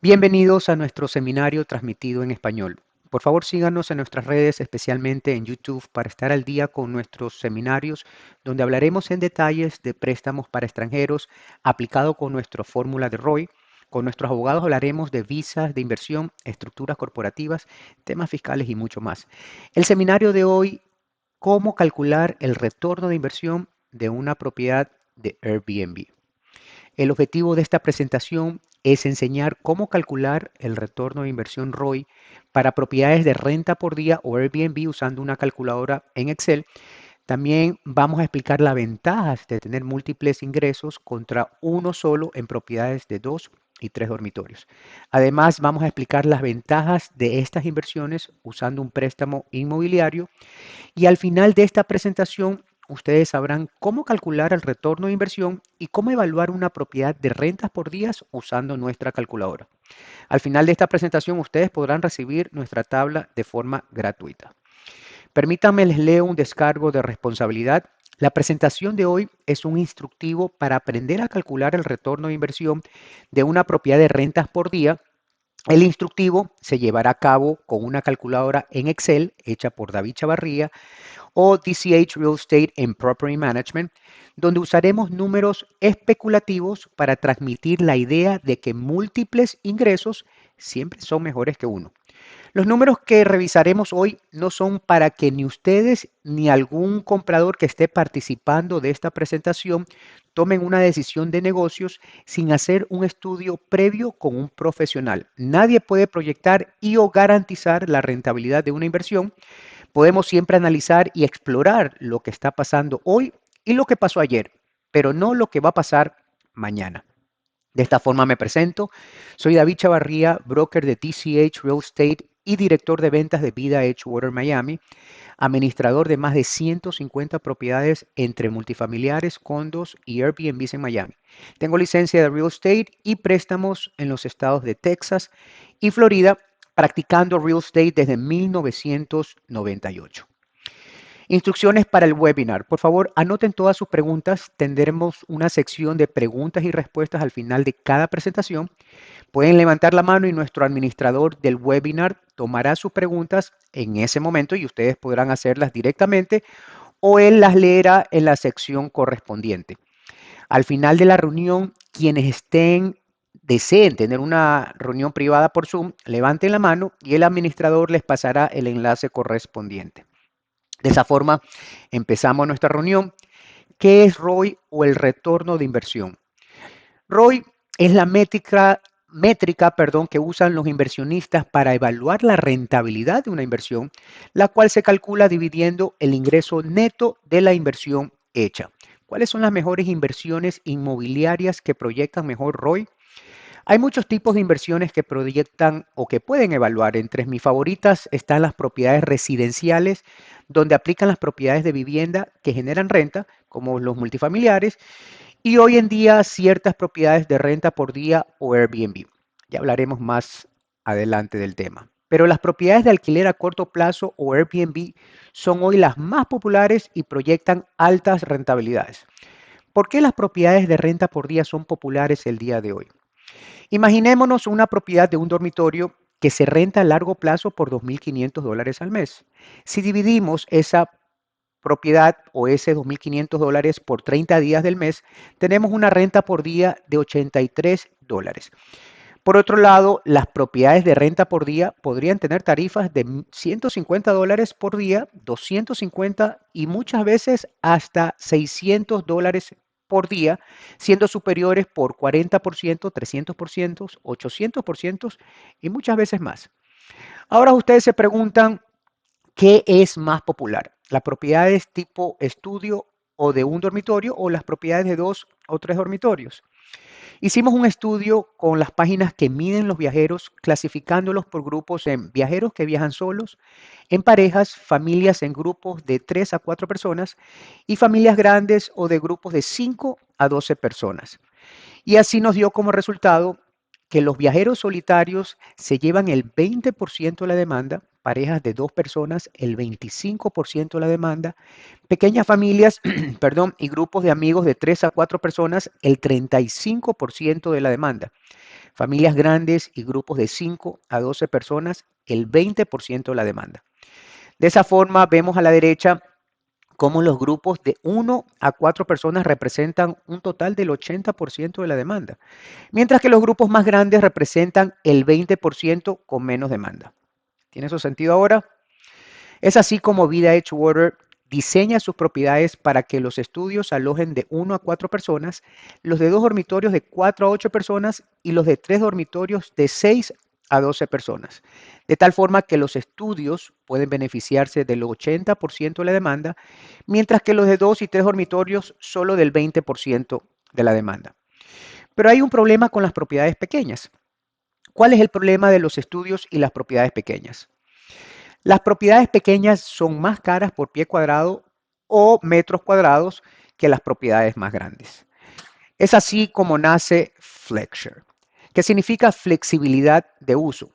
Bienvenidos a nuestro seminario transmitido en español. Por favor, síganos en nuestras redes, especialmente en YouTube, para estar al día con nuestros seminarios, donde hablaremos en detalles de préstamos para extranjeros aplicado con nuestra fórmula de ROI. Con nuestros abogados hablaremos de visas de inversión, estructuras corporativas, temas fiscales y mucho más. El seminario de hoy, cómo calcular el retorno de inversión de una propiedad de Airbnb. El objetivo de esta presentación es enseñar cómo calcular el retorno de inversión ROI para propiedades de renta por día o Airbnb usando una calculadora en Excel. También vamos a explicar las ventajas de tener múltiples ingresos contra uno solo en propiedades de 2 y 3 dormitorios. Además, vamos a explicar las ventajas de estas inversiones usando un préstamo inmobiliario y al final de esta presentación, ustedes sabrán cómo calcular el retorno de inversión y cómo evaluar una propiedad de rentas por días usando nuestra calculadora. Al final de esta presentación, ustedes podrán recibir nuestra tabla de forma gratuita. Permítanme les leo un descargo de responsabilidad. La presentación de hoy es un instructivo para aprender a calcular el retorno de inversión de una propiedad de rentas por día. El instructivo se llevará a cabo con una calculadora en Excel hecha por David Chavarría o DCH Real Estate and Property Management, donde usaremos números especulativos para transmitir la idea de que múltiples ingresos siempre son mejores que uno. Los números que revisaremos hoy no son para que ni ustedes ni algún comprador que esté participando de esta presentación tomen una decisión de negocios sin hacer un estudio previo con un profesional. Nadie puede proyectar y o garantizar la rentabilidad de una inversión. Podemos siempre analizar y explorar lo que está pasando hoy y lo que pasó ayer, pero no lo que va a pasar mañana. De esta forma me presento. Soy David Chavarría, broker de TCH Real Estate y director de ventas de Vida Edgewater Miami, administrador de más de 150 propiedades entre multifamiliares, condos y Airbnbs en Miami. Tengo licencia de Real Estate y préstamos en los estados de Texas y Florida, practicando Real Estate desde 1998. Instrucciones para el webinar. Por favor, anoten todas sus preguntas. Tendremos una sección de preguntas y respuestas al final de cada presentación. Pueden levantar la mano y nuestro administrador del webinar tomará sus preguntas en ese momento y ustedes podrán hacerlas directamente o él las leerá en la sección correspondiente. Al final de la reunión, quienes deseen tener una reunión privada por Zoom, levanten la mano y el administrador les pasará el enlace correspondiente. De esa forma, empezamos nuestra reunión. ¿Qué es ROI o el retorno de inversión? ROI es la métrica que usan los inversionistas para evaluar la rentabilidad de una inversión, la cual se calcula dividiendo el ingreso neto de la inversión hecha. ¿Cuáles son las mejores inversiones inmobiliarias que proyectan mejor ROI? Hay muchos tipos de inversiones que proyectan o que pueden evaluar. Entre mis favoritas están las propiedades residenciales, donde aplican las propiedades de vivienda que generan renta, como los multifamiliares, y hoy en día ciertas propiedades de renta por día o Airbnb. Ya hablaremos más adelante del tema. Pero las propiedades de alquiler a corto plazo o Airbnb son hoy las más populares y proyectan altas rentabilidades. ¿Por qué las propiedades de renta por día son populares el día de hoy? Imaginémonos una propiedad de un dormitorio que se renta a largo plazo por $2.500 al mes. Si dividimos esa propiedad o ese $2.500 por 30 días del mes, tenemos una renta por día de $83. Por otro lado, las propiedades de renta por día podrían tener tarifas de $150 por día, 250 y muchas veces hasta $600 por día, siendo superiores por 40%, 300%, 800% y muchas veces más. Ahora ustedes se preguntan, ¿qué es más popular? ¿Las propiedades tipo estudio o de un dormitorio o las propiedades de 2 o 3 dormitorios? Hicimos un estudio con las páginas que miden los viajeros, clasificándolos por grupos en viajeros que viajan solos, en parejas, familias en grupos de 3 a 4 personas y familias grandes o de grupos de 5 a 12 personas. Y así nos dio como resultado que los viajeros solitarios se llevan el 20% de la demanda, parejas de 2 personas el 25% de la demanda, pequeñas familias, y grupos de amigos de 3 a 4 personas el 35% de la demanda. Familias grandes y grupos de 5 a 12 personas, el 20% de la demanda. De esa forma, vemos a la derecha cómo los grupos de 1 a 4 personas representan un total del 80% de la demanda, mientras que los grupos más grandes representan el 20% con menos demanda. ¿Tiene su sentido ahora? Es así como Vida Edgewater diseña sus propiedades para que los estudios alojen de 1 a 4 personas, los de 2 dormitorios de 4 a 8 personas y los de 3 dormitorios de 6 a 12 personas. De tal forma que los estudios pueden beneficiarse del 80% de la demanda, mientras que los de 2 y 3 dormitorios solo del 20% de la demanda. Pero hay un problema con las propiedades pequeñas. ¿Cuál es el problema de los estudios y las propiedades pequeñas? Las propiedades pequeñas son más caras por pie cuadrado o metros cuadrados que las propiedades más grandes. Es así como nace Flexure, que significa flexibilidad de uso,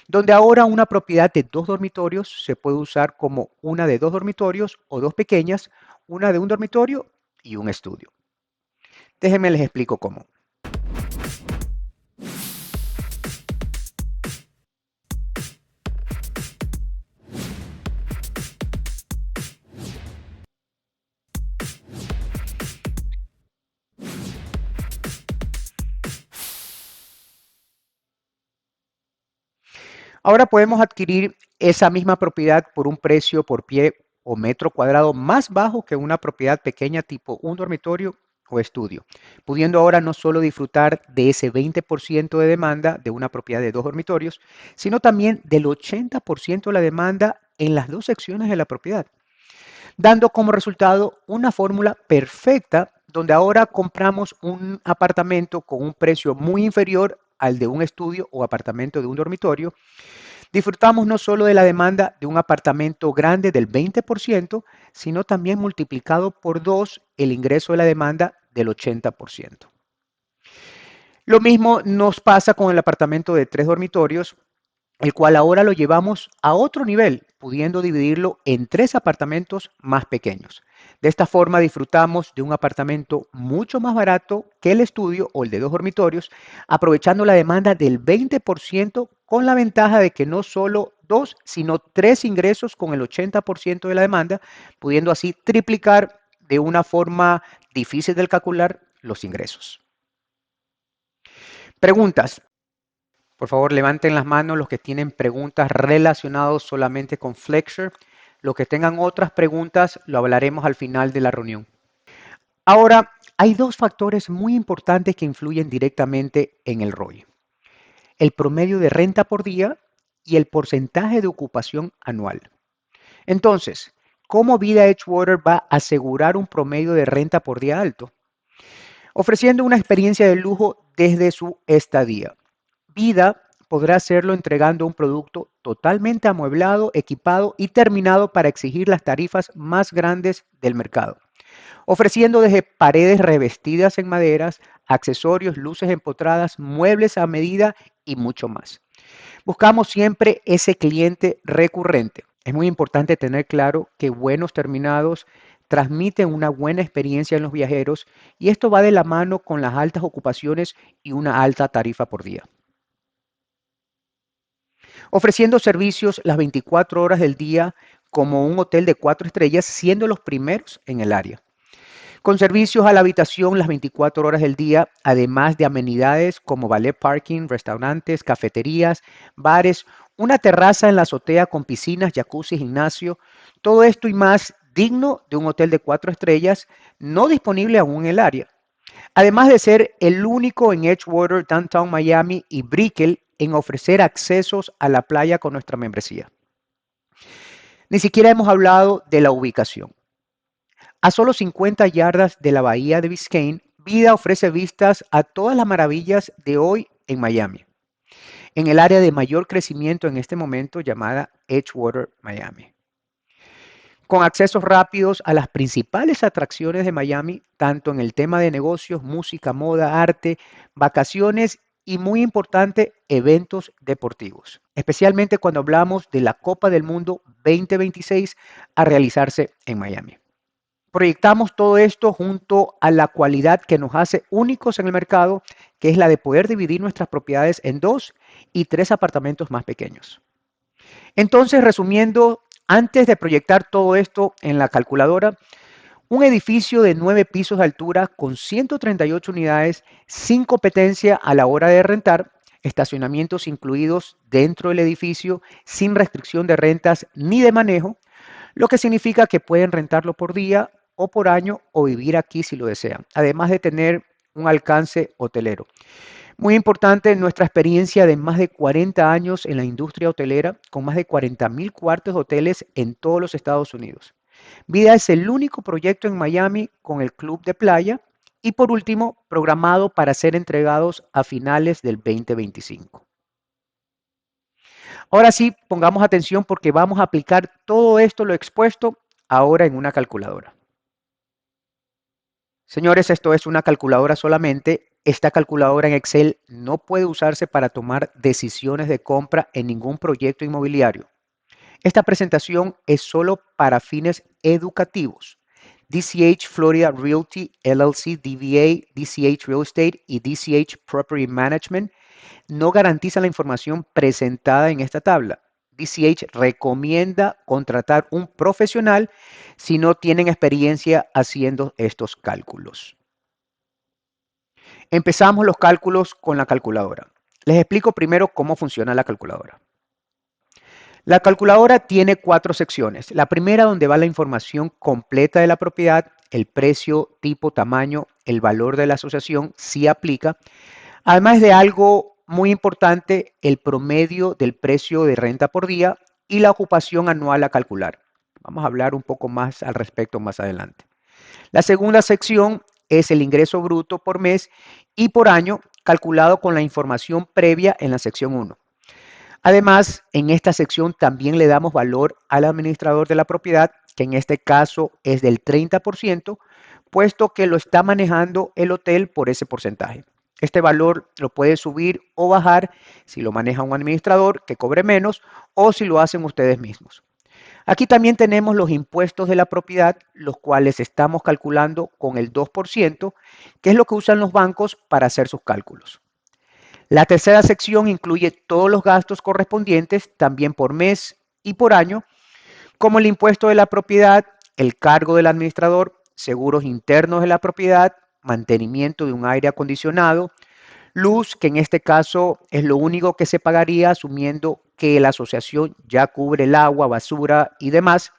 donde ahora una propiedad de 2 dormitorios se puede usar como una de 2 dormitorios o 2 pequeñas, una de un dormitorio y un estudio. Déjenme les explico cómo. Ahora podemos adquirir esa misma propiedad por un precio por pie o metro cuadrado más bajo que una propiedad pequeña tipo un dormitorio o estudio, pudiendo ahora no solo disfrutar de ese 20% de demanda de una propiedad de 2 dormitorios, sino también del 80% de la demanda en las 2 secciones de la propiedad, dando como resultado una fórmula perfecta donde ahora compramos un apartamento con un precio muy inferior al de un estudio o apartamento de un dormitorio. Disfrutamos no solo de la demanda de un apartamento grande del 20%, sino también multiplicado por 2 el ingreso de la demanda del 80%. Lo mismo nos pasa con el apartamento de 3 dormitorios, el cual ahora lo llevamos a otro nivel, pudiendo dividirlo en 3 apartamentos más pequeños. De esta forma disfrutamos de un apartamento mucho más barato que el estudio o el de 2 dormitorios, aprovechando la demanda del 20% con la ventaja de que no solo 2, sino 3 ingresos con el 80% de la demanda, pudiendo así triplicar de una forma difícil de calcular los ingresos. Preguntas. Por favor, levanten las manos los que tienen preguntas relacionadas solamente con Flexure. Los que tengan otras preguntas, lo hablaremos al final de la reunión. Ahora, hay 2 factores muy importantes que influyen directamente en el ROI. El promedio de renta por día y el porcentaje de ocupación anual. Entonces, ¿cómo Vida Edgewater va a asegurar un promedio de renta por día alto? Ofreciendo una experiencia de lujo desde su estadía. Vida podrá hacerlo entregando un producto totalmente amueblado, equipado y terminado para exigir las tarifas más grandes del mercado, ofreciendo desde paredes revestidas en maderas, accesorios, luces empotradas, muebles a medida y mucho más. Buscamos siempre ese cliente recurrente. Es muy importante tener claro que buenos terminados transmiten una buena experiencia en los viajeros y esto va de la mano con las altas ocupaciones y una alta tarifa por día. Ofreciendo servicios las 24 horas del día como un hotel de 4 estrellas, siendo los primeros en el área. Con servicios a la habitación las 24 horas del día, además de amenidades como valet parking, restaurantes, cafeterías, bares, una terraza en la azotea con piscinas, jacuzzi, gimnasio, todo esto y más digno de un hotel de 4 estrellas, no disponible aún en el área. Además de ser el único en Edgewater, Downtown Miami y Brickell en ofrecer accesos a la playa con nuestra membresía. Ni siquiera hemos hablado de la ubicación. A solo 50 yardas de la bahía de Biscayne, Vida ofrece vistas a todas las maravillas de hoy en Miami, en el área de mayor crecimiento en este momento llamada Edgewater, Miami. Con accesos rápidos a las principales atracciones de Miami, tanto en el tema de negocios, música, moda, arte, vacaciones y muy importante, eventos deportivos, especialmente cuando hablamos de la Copa del Mundo 2026 a realizarse en Miami. Proyectamos todo esto junto a la cualidad que nos hace únicos en el mercado, que es la de poder dividir nuestras propiedades en 2 y 3 apartamentos más pequeños. Entonces, resumiendo, antes de proyectar todo esto en la calculadora, un edificio de 9 pisos de altura con 138 unidades sin competencia a la hora de rentar, estacionamientos incluidos dentro del edificio sin restricción de rentas ni de manejo, lo que significa que pueden rentarlo por día o por año o vivir aquí si lo desean, además de tener un alcance hotelero. Muy importante nuestra experiencia de más de 40 años en la industria hotelera, con más de 40,000 cuartos de hoteles en todos los Estados Unidos. Vida es el único proyecto en Miami con el club de playa y por último, programado para ser entregados a finales del 2025. Ahora sí, pongamos atención porque vamos a aplicar todo esto lo expuesto ahora en una calculadora. Señores, esto es una calculadora solamente. Esta calculadora en Excel no puede usarse para tomar decisiones de compra en ningún proyecto inmobiliario. Esta presentación es solo para fines educativos. DCH Florida Realty LLC, DBA, DCH Real Estate y DCH Property Management no garantizan la información presentada en esta tabla. DCH recomienda contratar un profesional si no tienen experiencia haciendo estos cálculos. Empezamos los cálculos con la calculadora. Les explico primero cómo funciona la calculadora. La calculadora tiene 4 secciones. La primera donde va la información completa de la propiedad, el precio, tipo, tamaño, el valor de la asociación, si aplica. Además de algo muy importante, el promedio del precio de renta por día y la ocupación anual a calcular. Vamos a hablar un poco más al respecto más adelante. La segunda sección es el ingreso bruto por mes y por año calculado con la información previa en la sección 1. Además, en esta sección también le damos valor al administrador de la propiedad, que en este caso es del 30%, puesto que lo está manejando el hotel por ese porcentaje. Este valor lo puede subir o bajar si lo maneja un administrador que cobre menos o si lo hacen ustedes mismos. Aquí también tenemos los impuestos de la propiedad, los cuales estamos calculando con el 2%, que es lo que usan los bancos para hacer sus cálculos. La tercera sección incluye todos los gastos correspondientes, también por mes y por año, como el impuesto de la propiedad, el cargo del administrador, seguros internos de la propiedad, mantenimiento de un aire acondicionado, luz, que en este caso es lo único que se pagaría asumiendo que la asociación ya cubre el agua, basura y demás.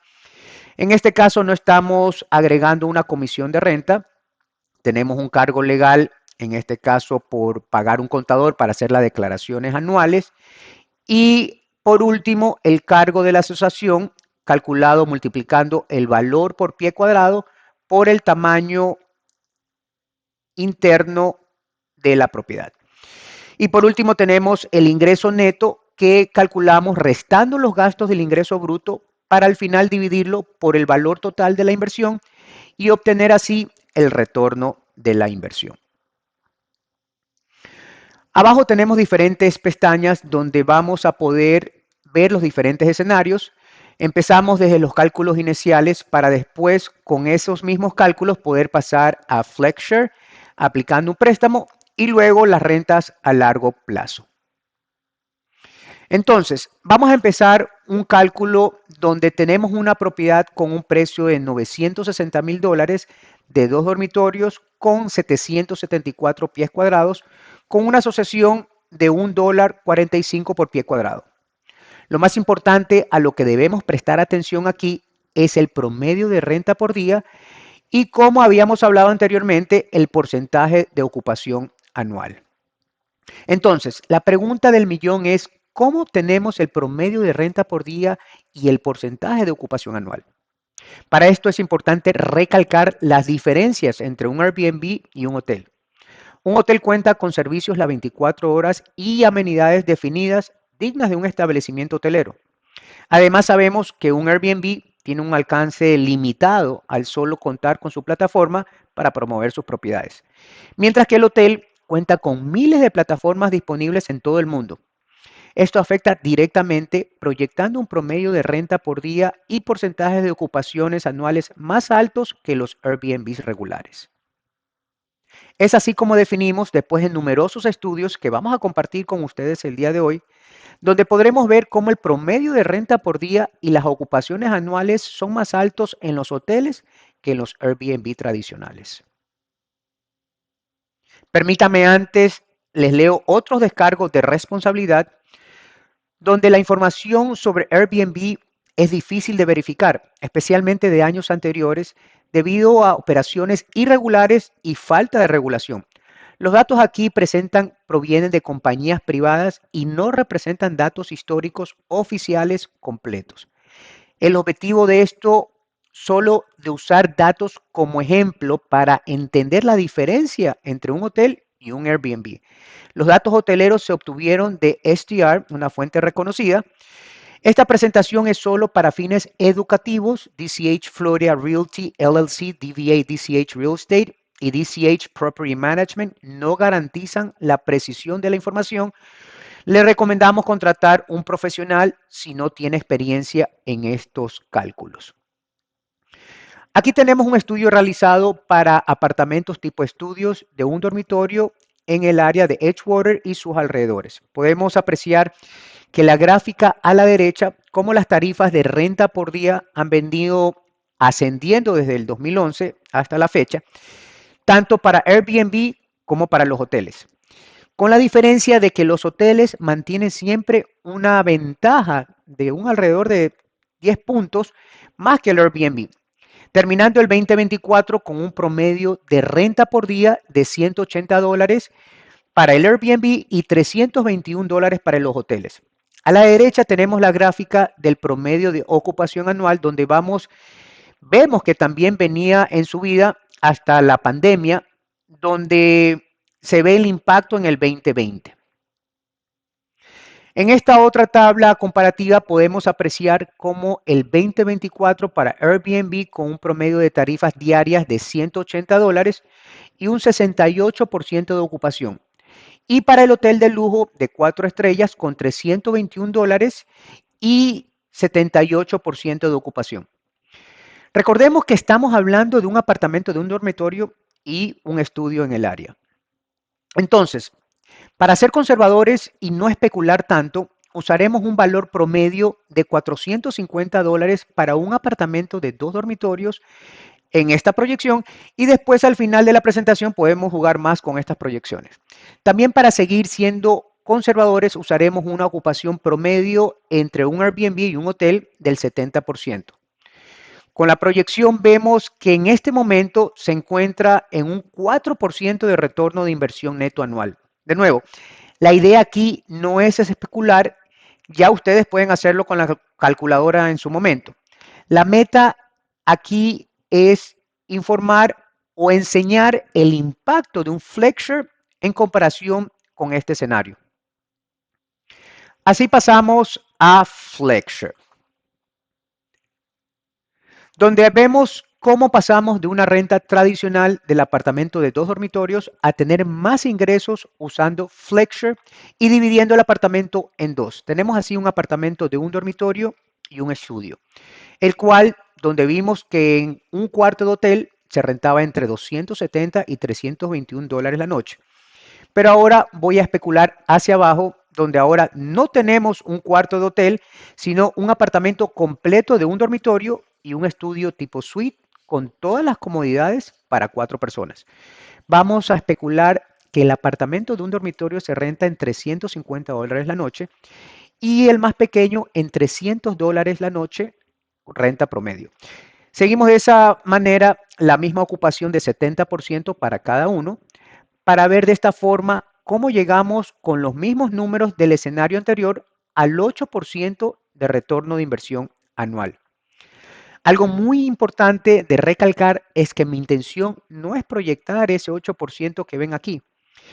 En este caso no estamos agregando una comisión de renta, tenemos un cargo legal, en este caso por pagar un contador para hacer las declaraciones anuales. Y por último, el cargo de la asociación calculado multiplicando el valor por pie cuadrado por el tamaño interno de la propiedad. Y por último tenemos el ingreso neto que calculamos restando los gastos del ingreso bruto para al final dividirlo por el valor total de la inversión y obtener así el retorno de la inversión. Abajo tenemos diferentes pestañas donde vamos a poder ver los diferentes escenarios. Empezamos desde los cálculos iniciales para después con esos mismos cálculos poder pasar a FlexShare aplicando un préstamo y luego las rentas a largo plazo. Entonces, vamos a empezar un cálculo donde tenemos una propiedad con un precio de $960,000 de 2 dormitorios con 774 pies cuadrados con una asociación de $1.45 por pie cuadrado. Lo más importante a lo que debemos prestar atención aquí es el promedio de renta por día y, como habíamos hablado anteriormente, el porcentaje de ocupación anual. Entonces, la pregunta del millón es, ¿cómo obtenemos el promedio de renta por día y el porcentaje de ocupación anual? Para esto es importante recalcar las diferencias entre un Airbnb y un hotel. Un hotel cuenta con servicios las 24 horas y amenidades definidas dignas de un establecimiento hotelero. Además, sabemos que un Airbnb tiene un alcance limitado al solo contar con su plataforma para promover sus propiedades, mientras que el hotel cuenta con miles de plataformas disponibles en todo el mundo. Esto afecta directamente proyectando un promedio de renta por día y porcentajes de ocupaciones anuales más altos que los Airbnbs regulares. Es así como definimos, después de numerosos estudios que vamos a compartir con ustedes el día de hoy, donde podremos ver cómo el promedio de renta por día y las ocupaciones anuales son más altos en los hoteles que en los Airbnb tradicionales. Permítame antes, les leo otros descargos de responsabilidad donde la información sobre Airbnb es difícil de verificar, especialmente de años anteriores, debido a operaciones irregulares y falta de regulación. Los datos aquí provienen de compañías privadas y no representan datos históricos oficiales completos. El objetivo de esto solo de usar datos como ejemplo para entender la diferencia entre un hotel y un Airbnb. Los datos hoteleros se obtuvieron de STR, una fuente reconocida. Esta presentación es solo para fines educativos. DCH Florida Realty LLC, DVA DCH Real Estate y DCH Property Management no garantizan la precisión de la información. Le recomendamos contratar un profesional si no tiene experiencia en estos cálculos. Aquí tenemos un estudio realizado para apartamentos tipo estudios de un dormitorio en el área de Edgewater y sus alrededores. Podemos apreciar que la gráfica a la derecha, como las tarifas de renta por día han venido ascendiendo desde el 2011 hasta la fecha, tanto para Airbnb como para los hoteles. Con la diferencia de que los hoteles mantienen siempre una ventaja de un alrededor de 10 puntos más que el Airbnb, terminando el 2024 con un promedio de renta por día de $180 para el Airbnb y $321 para los hoteles. A la derecha tenemos la gráfica del promedio de ocupación anual donde vemos que también venía en subida hasta la pandemia, donde se ve el impacto en el 2020. En esta otra tabla comparativa podemos apreciar cómo el 2024 para Airbnb con un promedio de tarifas diarias de $180 y un 68% de ocupación. Y para el hotel de lujo de 4 estrellas con $321 y 78% de ocupación. Recordemos que estamos hablando de un apartamento de un dormitorio y un estudio en el área. Entonces, para ser conservadores y no especular tanto, usaremos un valor promedio de $450 para un apartamento de 2 dormitorios en esta proyección y después al final de la presentación podemos jugar más con estas proyecciones. También para seguir siendo conservadores usaremos una ocupación promedio entre un Airbnb y un hotel del 70%. Con la proyección vemos que en este momento se encuentra en un 4% de retorno de inversión neto anual. De nuevo, la idea aquí no es especular, ya ustedes pueden hacerlo con la calculadora en su momento. La meta aquí es informar o enseñar el impacto de un Flexure en comparación con este escenario. Así pasamos a Flexure, donde vemos cómo pasamos de una renta tradicional del apartamento de 2 dormitorios a tener más ingresos usando Flexure y dividiendo el apartamento en dos. Tenemos así un apartamento de un dormitorio y un estudio, el cual, donde vimos que en un cuarto de hotel se rentaba entre 270 y $321 la noche. Pero ahora voy a especular hacia abajo, donde ahora no tenemos un cuarto de hotel, sino un apartamento completo de un dormitorio y un estudio tipo suite con todas las comodidades para 4 personas. Vamos a especular que el apartamento de un dormitorio se renta en $350 la noche y el más pequeño en $300 la noche, renta promedio. Seguimos de esa manera la misma ocupación de 70% para cada uno para ver de esta forma cómo llegamos con los mismos números del escenario anterior al 8% de retorno de inversión anual. Algo muy importante de recalcar es que mi intención no es proyectar ese 8% que ven aquí,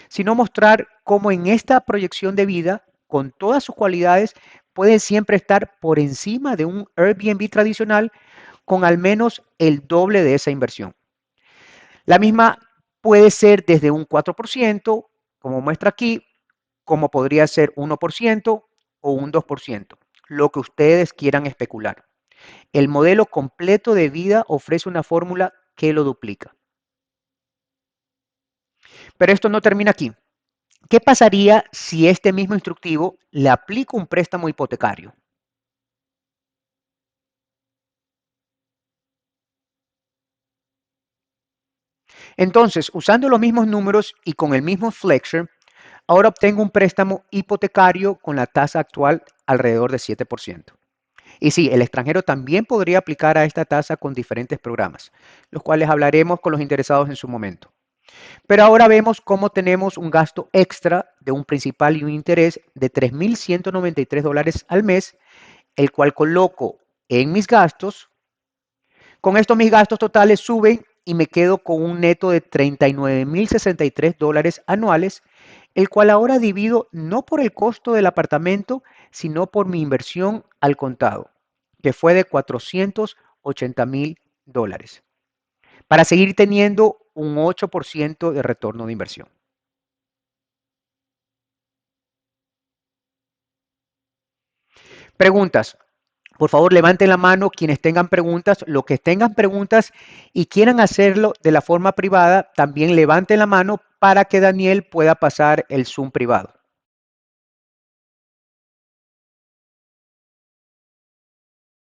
sino mostrar cómo en esta proyección de vida, con todas sus cualidades, pueden siempre estar por encima de un Airbnb tradicional con al menos el doble de esa inversión. La misma puede ser desde un 4%, como muestra aquí, como podría ser 1% o un 2%, lo que ustedes quieran especular. El modelo completo de vida ofrece una fórmula que lo duplica. Pero esto no termina aquí. ¿Qué pasaría si este mismo instructivo le aplico un préstamo hipotecario? Entonces, usando los mismos números y con el mismo Flexure, ahora obtengo un préstamo hipotecario con la tasa actual alrededor de 7%. Y sí, el extranjero también podría aplicar a esta tasa con diferentes programas, los cuales hablaremos con los interesados en su momento. Pero ahora vemos cómo tenemos un gasto extra de un principal y un interés de $3,193 al mes, el cual coloco en mis gastos. Con esto mis gastos totales suben y me quedo con un neto de $39,063 anuales, el cual ahora divido no por el costo del apartamento, sino por mi inversión al contado, que fue de $480,000, para seguir teniendo un 8% de retorno de inversión. Preguntas. Por favor, levanten la mano quienes tengan preguntas. Los que tengan preguntas y quieran hacerlo de la forma privada, también levanten la mano para que Daniel pueda pasar el Zoom privado.